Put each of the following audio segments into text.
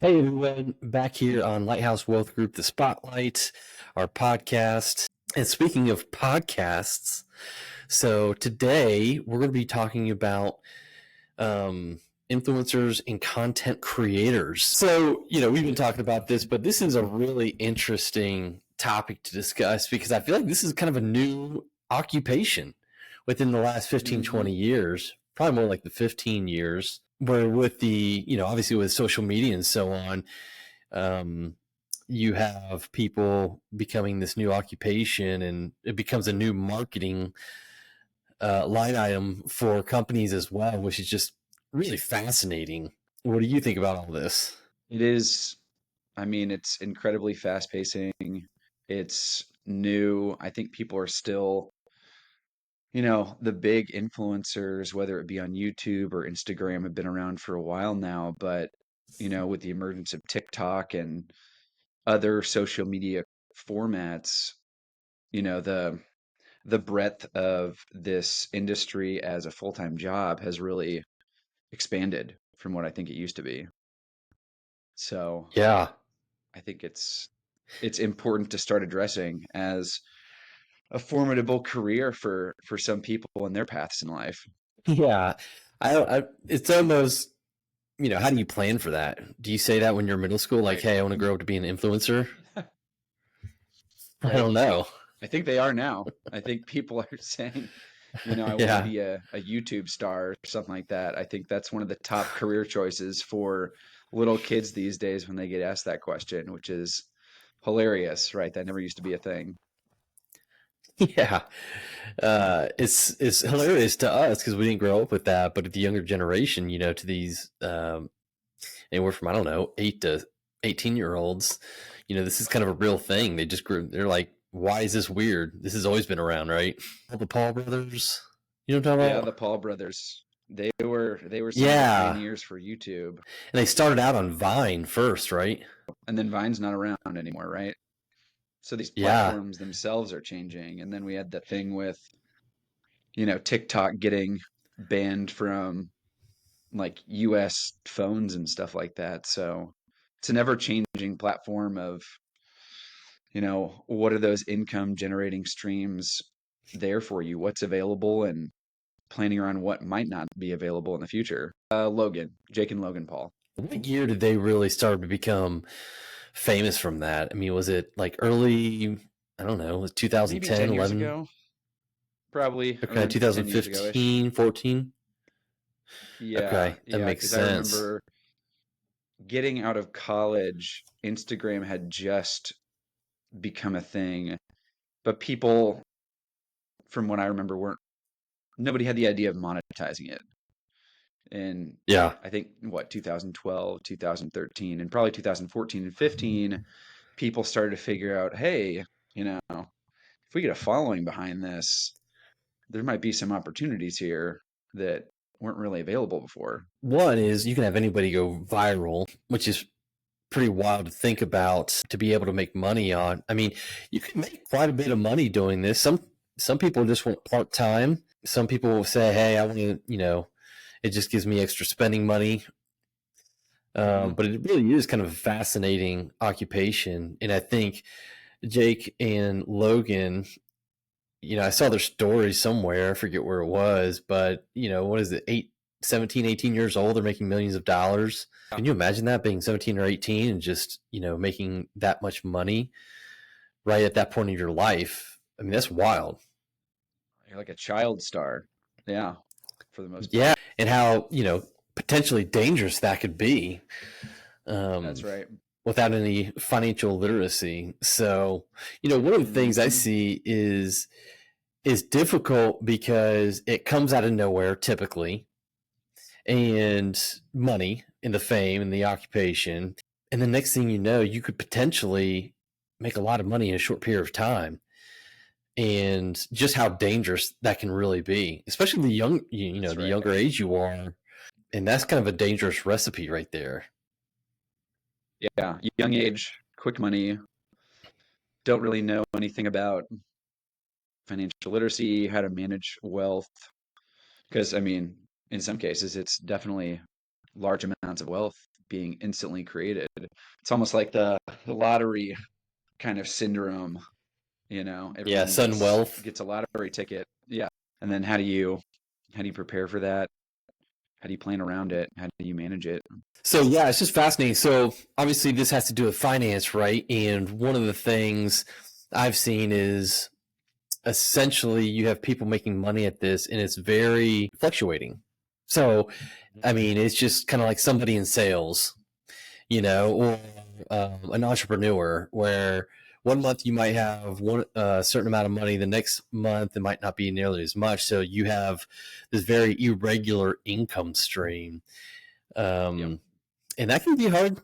Hey everyone, back here on Lighthouse Wealth Group, the Spotlight, our podcast. And speaking of podcasts, so today we're going to be talking about influencers and content creators. So, we've been talking about this, but this is a really interesting topic to discuss because I feel like this is kind of a new occupation within the last 15, 20 years, probably more like the 15 years. Where with the, obviously with social media and so on, you have people becoming this new occupation and it becomes a new marketing line item for companies as well, which is just really fascinating. What do you think about all this? It is, it's incredibly fast pacing. It's new. I think people are still, the big influencers, whether it be on YouTube or Instagram, have been around for a while now. But, with the emergence of TikTok and other social media formats, the breadth of this industry as a full-time job has really expanded from what I think it used to be. So Yeah. I think it's important to start addressing as a formidable career for some people in their paths in life. Yeah. It's almost, how do you plan for that? Do you say that when you're in middle school? Like, Right. hey, I want to grow up to be an influencer? I Right. don't know. I think they are now. I think people are saying, I want to Yeah. be a YouTube star or something like that. I think that's one of the top career choices for little kids these days when they get asked that question, which is hilarious, right? That never used to be a thing. Yeah. It's hilarious to us because we didn't grow up with that, but the younger generation, to these anywhere from I don't know 8 to 18-year-olds, this is kind of a real thing. They just grew. They're like, why is this weird? This has always been around, right? All the Paul brothers, you know what I'm talking Yeah, about? the Paul brothers. They were some of the Yeah, pioneers for YouTube. and they started out on Vine first, right? And then Vine's not around anymore, right? So these Yeah, platforms themselves are changing. And then we had the thing with, TikTok getting banned from like US phones and stuff like that. So it's an ever changing platform of, what are those income generating streams there for you? What's available and planning around what might not be available in the future. Jake and Logan Paul. what year did they really start to become famous from that? I mean, was it like early? I don't know, was Maybe 2010, 10 years 11? ago, probably Okay, around 10 years ago ish. 2015, 14. Yeah, Okay, that yeah, makes because I sense. remember getting out of college, Instagram had just become a thing, but people, from what I remember, weren't, nobody had the idea of monetizing it. And Yeah. I think, 2012, 2013, and probably 2014 and 15, people started to figure out, hey, if we get a following behind this, there might be some opportunities here that weren't really available before. One is you can have anybody go viral, which is pretty wild to think about to be able to make money on. I mean, you can make quite a bit of money doing this. Some people just want part time. Some people will say, "Hey, I want to," it just gives me extra spending money. Hmm. But it really is kind of a fascinating occupation, and I think Jake and Logan, I saw their story somewhere. I forget where it was, but what is it? 17, 18 years old. They're making millions of dollars. Can you imagine that being 17 or 18 and just, making that much money right at that point of your life? I mean, that's wild. You're like a child star. Yeah, for the most Yeah. part. And how, potentially dangerous that could be That's um, right. without any financial literacy. So, one of the things I Hmm. see is difficult because it comes out of nowhere typically, and money and the fame and the occupation. And the next thing you know, you could potentially make a lot of money in a short period of time. And just how dangerous that can really be, especially That's the right. younger age you are. And that's kind of a dangerous recipe right there. Yeah, young age, quick money, don't really know anything about financial literacy, how to manage wealth. Because, in some cases, it's definitely large amounts of wealth. being instantly created. It's almost like the lottery kind of syndrome, Yeah, everyone sudden gets wealth. gets a lottery ticket. Yeah. And then how do you prepare for that? How do you plan around it? How do you manage it? So yeah, it's just fascinating. So obviously this has to do with finance, right? And one of the things I've seen is essentially you have people making money at this and it's very fluctuating. So, I mean, it's just kind of like somebody in sales, or an entrepreneur where one month you might have one certain amount of money, the next month it might not be nearly as much. So you have this very irregular income stream. Yep. Um, and that can be hard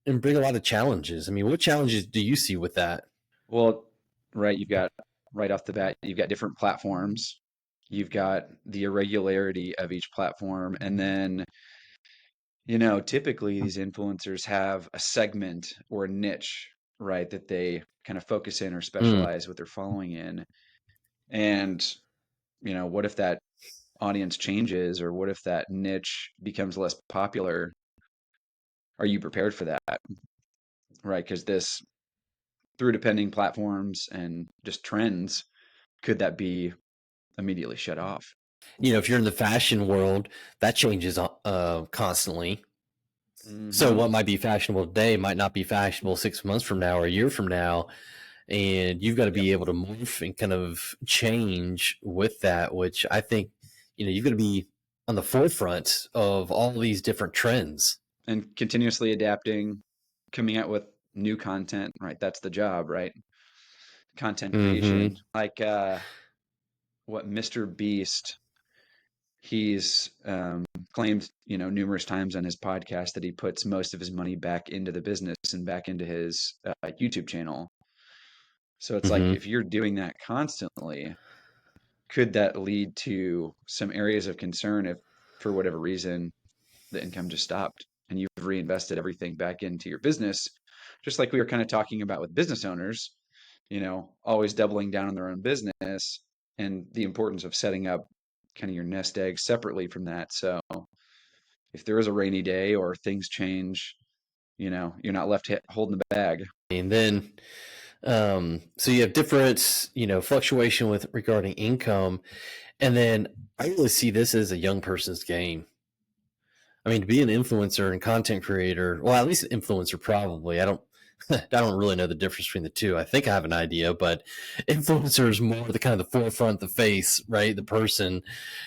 and bring a lot of challenges. I mean, what challenges do you see with that? Well, right, you've got right off the bat, you've got different platforms. You've got the irregularity of each platform, and then, typically these influencers have a segment or a niche, right, that they kind of focus in or Mm. specialize what they're following in. And, what if that audience changes, or what if that niche becomes less popular? Are you prepared for that? Right? Because this, through depending platforms and just trends, could that be immediately shut off? If you're in the fashion world, that changes constantly. So Hmm. what might be fashionable today might not be fashionable 6 months from now or a year from now. And you've got to Yep. be able to morph and kind of change with that, which I think, you've got to be on the forefront of all these different trends. And continuously adapting, coming out with new content, right? That's the job, right? Content Mm-hmm. creation. Like what Mr. Beast, he's claimed, numerous times on his podcast that he puts most of his money back into the business and back into his YouTube channel. So it's like Mm-hmm. if you're doing that constantly, could that lead to some areas of concern if, for whatever reason, the income just stopped and you've reinvested everything back into your business? Just like we were kind of talking about with business owners, always doubling down on their own business and the importance of setting up kind of your nest egg separately from that. So if there is a rainy day or things change, you're not left holding the bag. And then, so you have different, fluctuation with regarding income. And then I really see this as a young person's game. I mean, to be an influencer and content creator, well, at least an influencer probably. I don't really know the difference between the two. I think I have an idea, but influencer is more the kind of the forefront, the face, right? The person,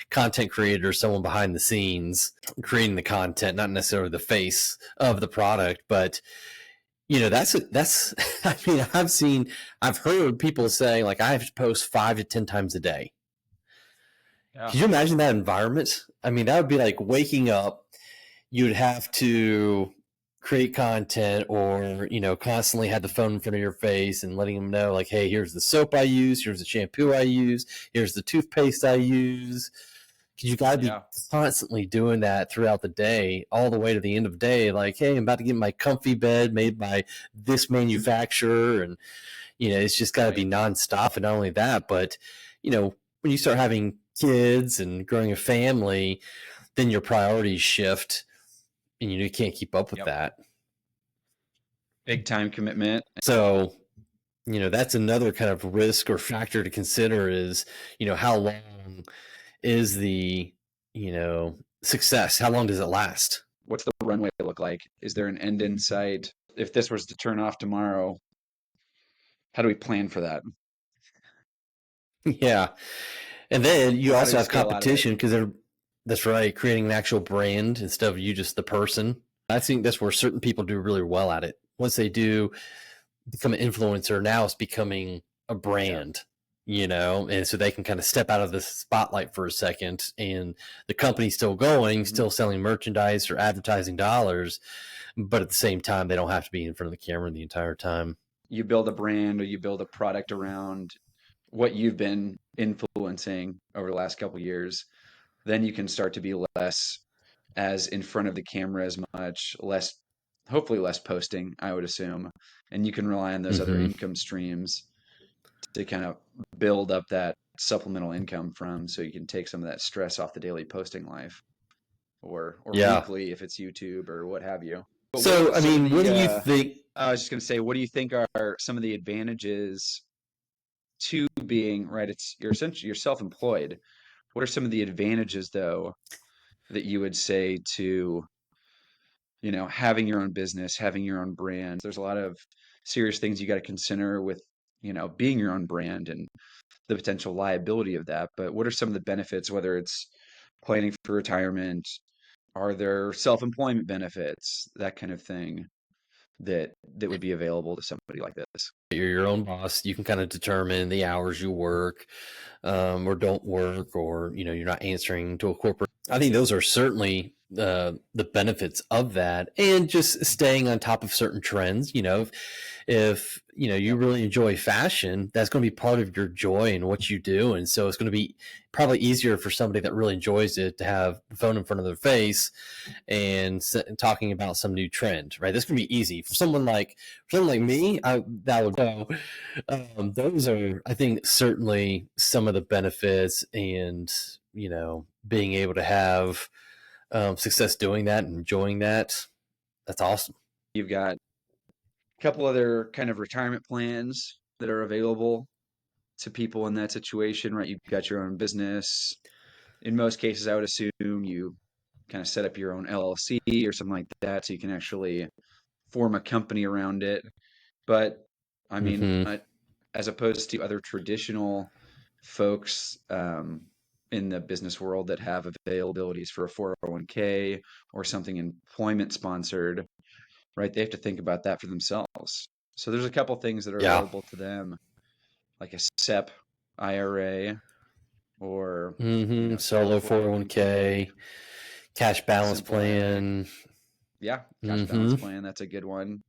content creator, someone behind the scenes creating the content, not necessarily the face of the product, but that's I mean, I've heard people say like I have to post 5 to 10 times a day. Yeah. Can you imagine that environment? I mean, that would be like waking up. You'd have to create content or, constantly have the phone in front of your face and letting them know like, hey, here's the soap I use. Here's the shampoo I use. Here's the toothpaste I use. Because you got to be Yeah. constantly doing that throughout the day, all the way to the end of the day. Like, hey, I'm about to get my comfy bed made by this manufacturer. And, it's just got to be Right. nonstop. And not only that, but, when you start having kids and growing a family, then your priorities shift and you can't keep up with Yep. that. Big time commitment. So, that's another kind of risk or factor to consider is, how long is the, success? How long does it last? What's the runway look like? Is there an end in sight? If this was to turn off tomorrow, how do we plan for that? Yeah. And then you How do also we have scale out of it? competition because that's right, creating an actual brand instead of you just the person. I think that's where certain people do really well at it. Once they do become an influencer, now it's becoming a Yeah. brand, and so they can kind of step out of the spotlight for a second and the company's still going, Hmm. still selling merchandise or advertising dollars, but at the same time, they don't have to be in front of the camera the entire time. You build a brand or you build a product around what you've been influencing over the last couple of years, then you can start to be less as in front of the camera as much, less, hopefully less posting, I would assume. And you can rely on those other Mm-hmm. income streams to kind of build up that supplemental income from, so you can take some of that stress off the daily posting life or Yeah. weekly if it's YouTube or what have you. But what are So, I some of mean, what the do you think? I was just going to say, what do you think are some of the advantages to being, right? It's you're essentially you're self-employed. What are some of the advantages though that you would say to, having your own business, having your own brand? There's a lot of serious things you got to consider with, being your own brand and the potential liability of that. But what are some of the benefits, whether it's planning for retirement, are there self-employment benefits, that kind of thing that would be available to somebody like this? You're your own boss. You can kind of determine the hours you work, or don't work, or you're not answering to a corporate. I think those are certainly the benefits of that, and just staying on top of certain trends. If you Yep. really enjoy fashion, that's going to be part of your joy and what you do, and so it's going to be probably easier for somebody that really enjoys it to have the phone in front of their face and talking about some new trend, right? This can be easy for someone like me. That would go. Those are, I think, certainly some of the benefits, and being able to have success doing that and enjoying that. That's awesome. You've got a couple other kind of retirement plans that are available to people in that situation, right? You've got your own business. In most cases, I would assume you kind of set up your own LLC or something like that so you can actually form a company around it. But I mean, Mm-hmm. as opposed to other traditional folks in the business world that have availabilities for a 401k or something employment sponsored, right? They have to think about that for themselves. So there's a couple things that are Yeah. available to them, like a SEP IRA or, Mm-hmm. solo Solo 401k, 401k, cash balance simple IRA. plan. Yeah, cash balance Mm-hmm. plan, that's a good one.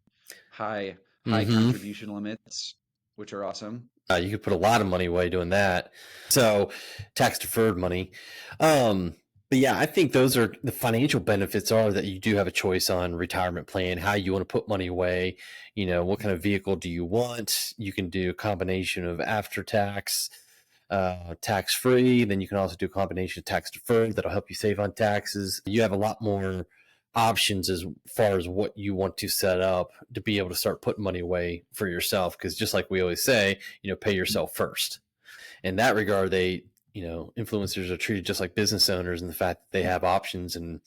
High Mm-hmm. contribution limits, which are awesome. You could put a lot of money away doing that. So tax deferred money. Um, but yeah, I think those are the financial benefits are that you do have a choice on retirement plan, how you want to put money away, what kind of vehicle do you want? You can do a combination of after tax, tax free. Then you can also do a combination of tax deferred that'll help you save on taxes. You have a lot more options as far as what you want to set up to be able to start putting money away for yourself. Because just like we always say, pay yourself first. In that regard, influencers are treated just like business owners in the fact that they have options and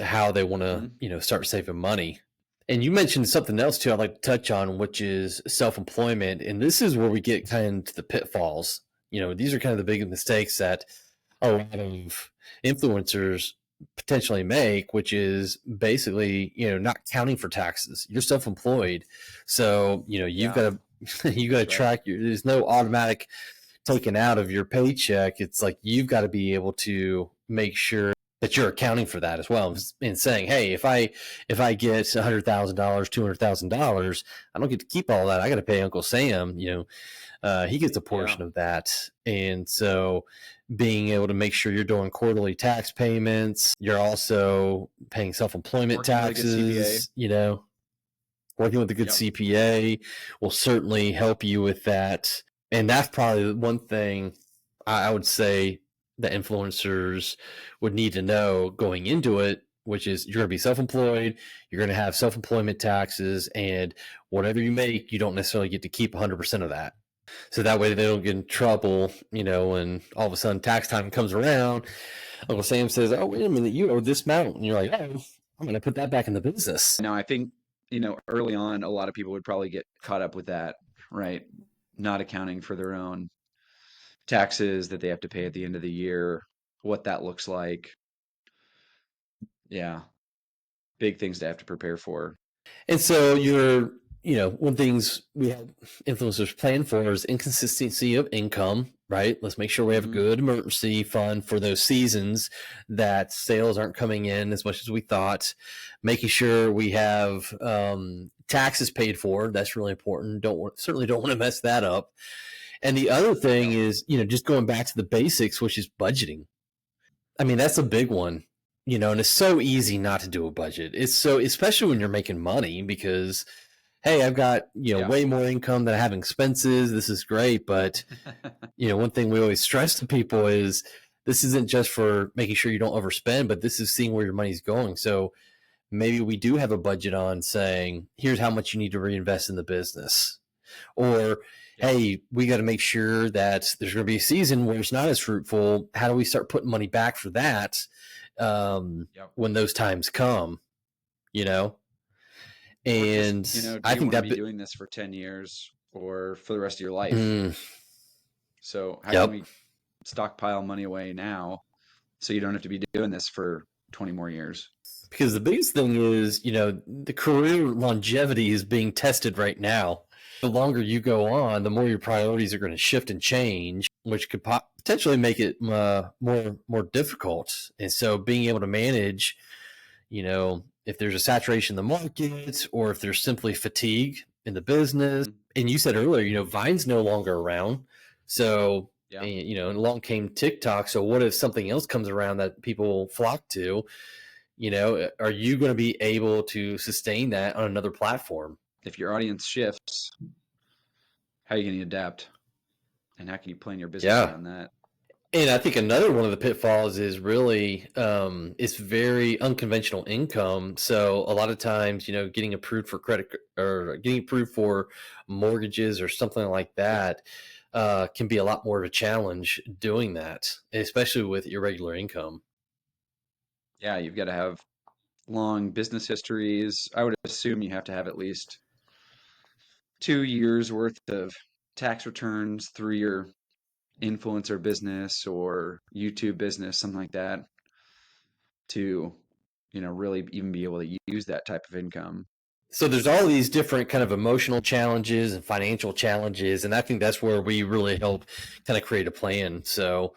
how they want to, Mhm. start saving money. And you mentioned something else too I'd like to touch on, which is self-employment. And this is where we get kind of into the pitfalls. These are kind of the big mistakes that a lot of influencers potentially make, which is basically, not counting for taxes. You're self-employed. So, you've Yeah, got to, you got to that's right. track there's no automatic taken out of your paycheck. It's like, you've got to be able to make sure that you're accounting for that as well, and saying, hey, if I get $100,000, $200,000, I don't get to keep all that. I got to pay Uncle Sam. He gets a Yeah. portion of that, and so being able to make sure you're doing quarterly tax payments, you're also paying self-employment Working with a good CPA. taxes. Working with a good Yep. CPA will certainly help you with that, and that's probably one thing I would say that influencers would need to know going into it, which is you're going to be self-employed, you're going to have self-employment taxes, and whatever you make, you don't necessarily get to keep 100% of that. So that way they don't get in trouble, when all of a sudden tax time comes around, Uncle Sam says, oh, wait a minute, you owe this amount. And you're like, oh, I'm going to put that back in the business. Now, I think, early on, a lot of people would probably get caught up with that, right? Not accounting for their own taxes that they have to pay at the end of the year, what that looks like. Yeah, big things to have to prepare for. And so one things we have influencers plan for is inconsistency of income, right? Let's make sure we have a Hmm. good emergency fund for those seasons that sales aren't coming in as much as we thought. Making sure we have taxes paid for. That's really important. Certainly don't want to mess that up. And the other thing Yep. is, just going back to the basics, which is budgeting. I mean, that's a big one, and it's so easy not to do a budget. It's so, especially when you're making money, because, hey, I've got, Yeah. way more income than I have expenses. This is great. But, one thing we always stress to people is this isn't just for making sure you don't overspend, but this is seeing where your money's going. So maybe we do have a budget on saying, here's how much you need to reinvest in the business. Or, Yep. hey, we got to make sure that there's going to be a season where it's not as fruitful. How do we start putting money back for that Yep. when those times come, you know? Or And just, do I you think want to that, be doing this for 10 years or for the rest of your life? mm, So how can yep. we stockpile money away now so you don't have to be doing this for 20 more years? Because the biggest thing is, the career longevity is being tested right now. The longer you go on, the more your priorities are going to shift and change, which could potentially make it more difficult. And so, being able to manage, if there's a saturation in the market, or if there's simply fatigue in the business. Mhm. And you said earlier, Vine's no longer around, so Yeah. and along came TikTok. So, what if something else comes around that people flock to? Are you going to be able to sustain that on another platform? If your audience shifts, how are you going to adapt? And how can you plan your business Yeah. around that? And I think another one of the pitfalls is really it's very unconventional income. So a lot of times, getting approved for credit or getting approved for mortgages or something like that can be a lot more of a challenge doing that, especially with irregular income. Yeah, you've got to have long business histories. I would assume you have to have at least 2 years worth of tax returns through your influencer business or YouTube business, something like that, to, really even be able to use that type of income. So there's all these different kind of emotional challenges and financial challenges, and I think that's where we really help kind of create a plan. So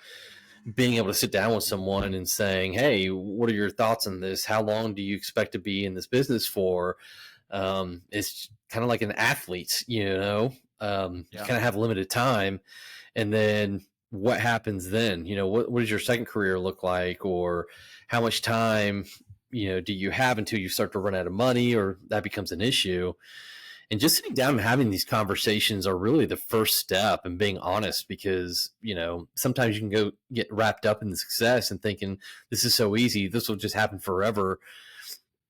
being able to sit down with someone and saying, hey, what are your thoughts on this? How long do you expect to be in this business for? It's kind of like an athlete, you kind of have limited time. And then what happens then? What does your second career look like? Or how much time, do you have until you start to run out of money or that becomes an issue? And just sitting down and having these conversations are really the first step and being honest, because sometimes you can go get wrapped up in the success and thinking this is so easy, this will just happen forever,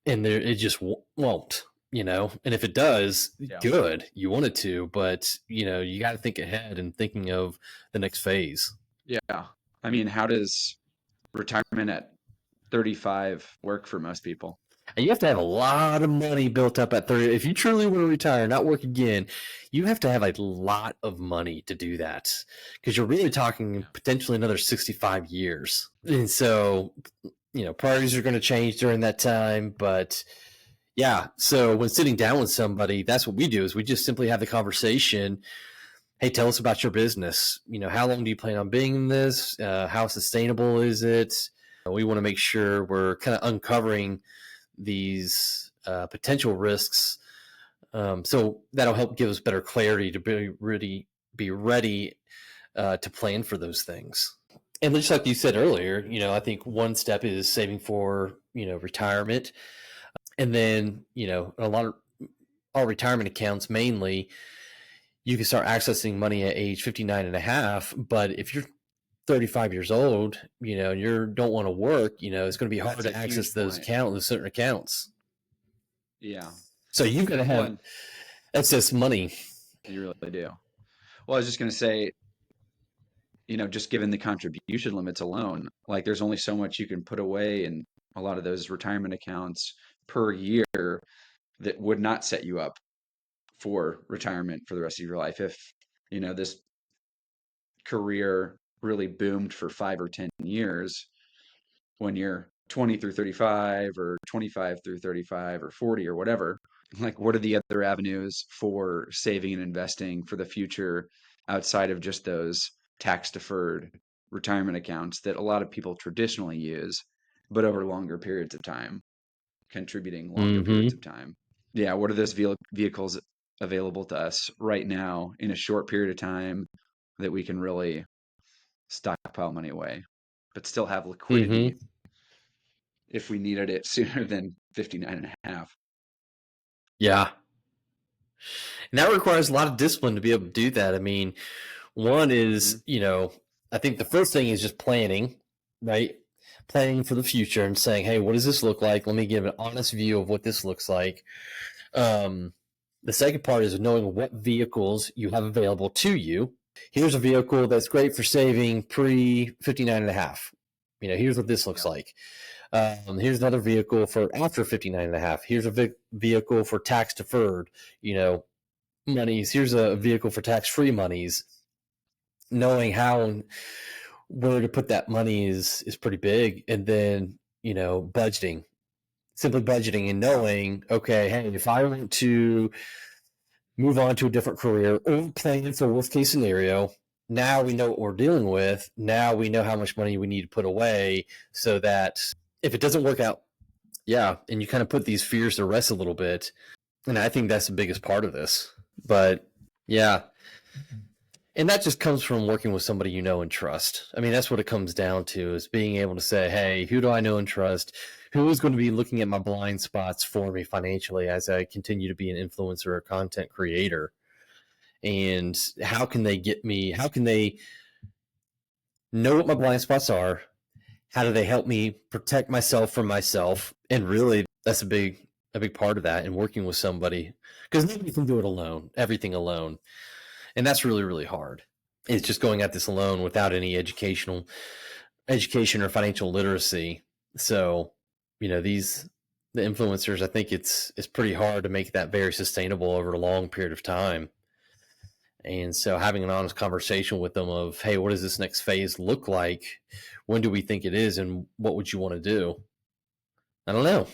and it just won't. And if it does, good, you want it to, but you got to think ahead and thinking of the next phase. Yeah. I mean, how does retirement at 35 work for most people? And you have to have a lot of money built up at 30. If you truly want to retire, not work again, you have to have a lot of money to do that, because you're really talking potentially another 65 years. And so, priorities are going to change during that time. But yeah, so when sitting down with somebody, that's what we do, is we just simply have the conversation. Hey, tell us about your business. How long do you plan on being in this? How sustainable is it? We want to make sure we're kind of uncovering these potential risks. So that'll help give us better clarity to be ready to plan for those things. And just like you said earlier, I think one step is saving for, retirement. And then, a lot of our retirement accounts, mainly, you can start accessing money at age 59 and a half. But if you're 35 years old, and you don't want to work, it's going to be hard to access those certain accounts. Yeah. So you've got to have excess money. You really do. Well, I was just going to say, just given the contribution limits alone, like there's only so much you can put away in a lot of those retirement accounts per year that would not set you up for retirement for the rest of your life. If, this career really boomed for 5 or 10 years, when you're 20 through 35 or 25 through 35 or 40 or whatever, like what are the other avenues for saving and investing for the future outside of just those tax deferred retirement accounts that a lot of people traditionally use, but over longer periods of time, contributing longer periods of time? Yeah, what are those vehicles available to us right now in a short period of time that we can really stockpile money away, but still have liquidity if we needed it sooner than 59 and a half? Yeah. And that requires a lot of discipline to be able to do that. I mean, one is, I think the first thing is just planning, right? planning for the future and saying, hey, what does this look like? Let me give an honest view of what this looks like. The second part is knowing what vehicles you have available to you. Here's a vehicle that's great for saving pre 59 and a half. Here's what this looks like. Here's another vehicle for after 59 and a half. Here's a vehicle for tax deferred, monies. Here's a vehicle for tax-free monies. Knowing how and where to put that money is pretty big. And then, budgeting, simply budgeting and knowing, okay, hey, if I want to move on to a different career or plan for worst case scenario, now we know what we're dealing with. Now we know how much money we need to put away so that if it doesn't work out, and you kind of put these fears to rest a little bit. And I think that's the biggest part of this. But yeah. And that just comes from working with somebody you know and trust. I mean, that's what it comes down to, is being able to say, hey, who do I know and trust? Who is going to be looking at my blind spots for me financially as I continue to be an influencer or content creator? And how can they get me? How can they know what my blind spots are? How do they help me protect myself from myself? And really, that's a big part of that, and working with somebody, because nobody can do it alone, everything alone. And that's really, really hard. It's just going at this alone without any education or financial literacy. So, the influencers, I think it's pretty hard to make that very sustainable over a long period of time. And so having an honest conversation with them of, hey, what does this next phase look like? When do we think it is? And what would you want to do? I don't know.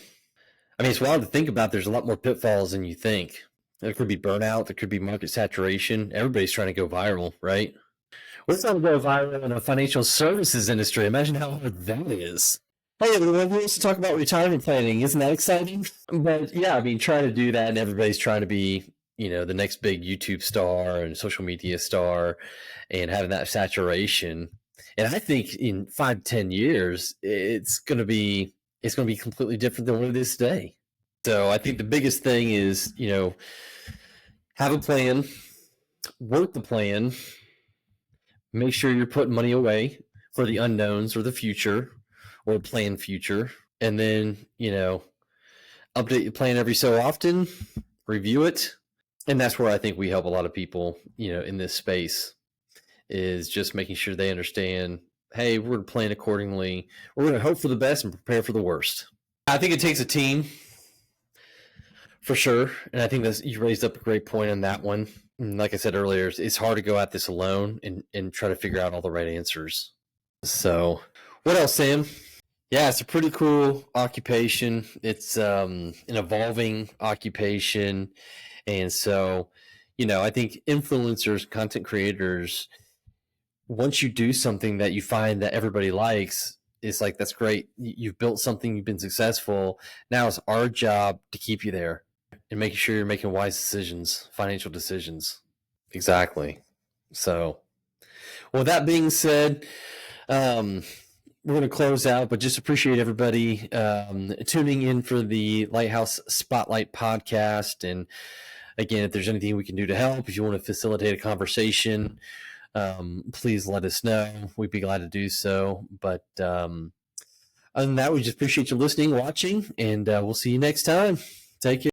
I mean, it's wild to think about. There's a lot more pitfalls than you think. There could be burnout. There could be market saturation. Everybody's trying to go viral, right? We're trying to go viral in a financial services industry. Imagine how hard that is. Hey, everyone, who wants to talk about retirement planning? Isn't that exciting? But yeah, I mean, trying to do that, and everybody's trying to be, the next big YouTube star and social media star, and having that saturation. And I think in 5 to 10 years, it's going to be completely different than what it is today. So I think the biggest thing is, have a plan, work the plan, make sure you're putting money away for the unknowns or the future or planned future. And then, update your plan every so often, review it. And that's where I think we help a lot of people, in this space, is just making sure they understand, hey, we're going to plan accordingly. We're going to hope for the best and prepare for the worst. I think it takes a team, for sure. And I think you raised up a great point on that one. And like I said earlier, it's hard to go at this alone and try to figure out all the right answers. So what else, Sam? Yeah, it's a pretty cool occupation. It's an evolving occupation. And so, I think influencers, content creators, once you do something that you find that everybody likes, it's like, that's great. You've built something, you've been successful. Now it's our job to keep you there and making sure you're making wise decisions, financial decisions. Exactly. So, well, that being said, we're going to close out, but just appreciate everybody tuning in for the Lighthouse Spotlight podcast. And again, if there's anything we can do to help, if you want to facilitate a conversation, please let us know. We'd be glad to do so. But other than that, we just appreciate you listening, watching, and we'll see you next time. Take care.